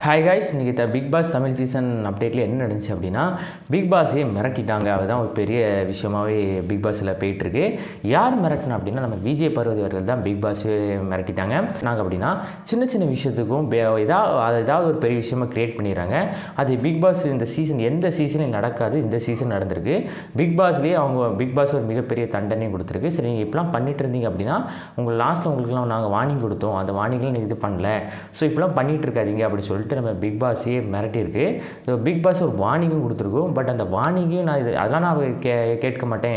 Hi guys, இன்றைக்கி big pass Tamil season அப்டேட்டில் என்ன நடந்துச்சு அப்படின்னா, பிக் பாஸே மிரட்டிட்டாங்க. அதுதான் ஒரு பெரிய விஷயமாகவே பிக் பாஸில் போயிட்டுருக்கு. யார் மிரட்டினா அப்படின்னா, நம்ம விஜய் பார்வதி அவர்கள் தான் பிக் பாஸே மிரட்டிட்டாங்க. நாங்கள் அப்படின்னா சின்ன சின்ன விஷயத்துக்கும் ஏதாவது ஒரு பெரிய விஷயமாக க்ரியேட் பண்ணிடுறாங்க. அது பிக் பாஸ் இந்த சீசன் எந்த சீசனையும் நடக்காது, இந்த சீசன் நடந்திருக்கு. பிக் பாஸ்லேயே பிக் பாஸ் ஒரு மிகப்பெரிய தண்டனையும் கொடுத்துருக்கு. சரி, நீங்கள் இப்படிலாம் பண்ணிட்டு இருந்தீங்க அப்படின்னா, லாஸ்ட்டில் உங்களுக்குலாம் நாங்கள் வார்னிங் கொடுத்தோம், அந்த வார்னிங்லாம் நீங்கள் இது பண்ணல, ஸோ இப்படிலாம் பண்ணிகிட்டு இருக்காதீங்க அப்படின்னு சொல்லிட்டு நம்ம பிக் பாஸே மிரட்டியிருக்கு. ஸோ பிக் பாஸ் ஒரு வார்னிங்கும் கொடுத்துருக்கோம். பட் அந்த வார்னிங்கையும் அதெல்லாம் நான் கேட்க மாட்டேன்,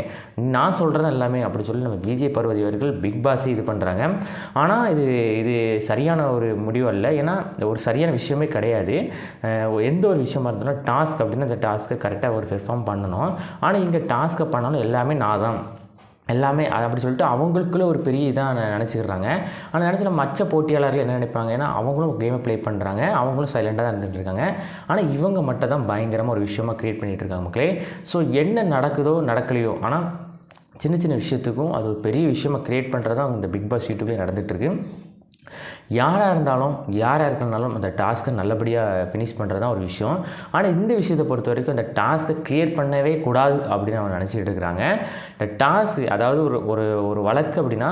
நான் சொல்கிறேன் எல்லாமே அப்படி சொல்லி நம்ம விஜய் பார்வதி அவர்கள் பிக் பாஸே இது பண்ணுறாங்க. ஆனால் இது சரியான ஒரு முடிவு அல்ல. ஏன்னா ஒரு சரியான விஷயமே கிடையாது. எந்த ஒரு விஷயமா இருந்தாலும் டாஸ்க் அப்படின்னா அந்த டாஸ்க்கை கரெக்டாக ஒரு பெர்ஃபார்ம் பண்ணணும். ஆனால் இங்கே டாஸ்க்கை பண்ணாலும் எல்லாமே நான் தான் எல்லாமே அது அப்படி சொல்லிட்டு அவங்களுக்குள்ளே ஒரு பெரிய இதாக நினச்சிக்கிறாங்க. ஆனால் நினச்சி நம்ம மற்ற போட்டியாளர்கள் என்ன நினைப்பாங்க, ஏன்னா அவங்களும் கேமை ப்ளே பண்ணுறாங்க, அவங்களும் சைலண்டாக தான் இருந்துகிட்ருக்காங்க. ஆனால் இவங்க மட்டும் தான் பயங்கரமாக ஒரு விஷயமாக க்ரியேட் பண்ணிகிட்டு இருக்காங்க மக்களே. ஸோ என்ன நடக்குதோ நடக்கலையோ, ஆனால் சின்ன சின்ன விஷயத்துக்கும் அது ஒரு பெரிய விஷயமாக க்ரியேட் பண்ணுறது தான் இந்த பிக் பாஸ் யூடியூப்லேயே நடந்துகிட்ருக்கு. யாராக இருந்தாலும் யாராக இருக்கனாலும் அந்த டாஸ்க்கை நல்லபடியாக ஃபினிஷ் பண்ணுறது தான் ஒரு விஷயம். ஆனால் இந்த விஷயத்தை பொறுத்த வரைக்கும் அந்த டாஸ்க்கை கிளியர் பண்ணவே கூடாது அப்படின்னு அவங்க நினச்சிக்கிட்டு இருக்கிறாங்க. இந்த டாஸ்க் அதாவது ஒரு வழக்கு அப்படின்னா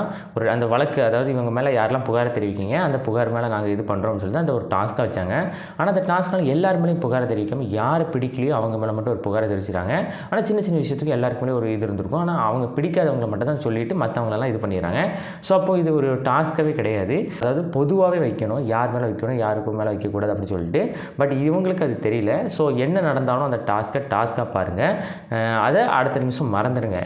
அந்த வழக்கு, அதாவது இவங்க மேலே யாரெல்லாம் புகாரை தெரிவிக்கிங்க, அந்த புகார் மேலே நாங்கள் இது பண்ணுறோம்னு சொல்லி தான் அந்த ஒரு டாஸ்க்காக வச்சாங்க. ஆனால் அந்த டாஸ்க்கால் எல்லாருமேலேயும் புகாரை தெரிவிக்காமல் யார் பிடிக்கலையோ அவங்க மேலே மட்டும் ஒரு புகாரை தெரிவிச்சிட்டாங்க. ஆனால் சின்ன சின்ன விஷயத்துக்கு எல்லாருக்குமே ஒரு இது இருந்திருக்கும். ஆனால் அவங்க பிடிக்காதவங்களை மட்டும் தான் சொல்லிவிட்டு மற்றவங்களெல்லாம் இது பண்ணிடுறாங்க. ஸோ அப்போது இது ஒரு டாஸ்க்காகவே கிடையாது. அதாவது பொதுவாகவே வைக்கணும், யார் மேலே வைக்கணும், யாருக்கும் மேலே வைக்கக்கூடாது அப்படின்னு சொல்லிட்டு. பட் இவங்களுக்கு அது தெரியல. ஸோ என்ன நடந்தாலும் அந்த டாஸ்க்காக பாருங்கள், அதை அடுத்த நிமிஷம் மறந்துடுங்க.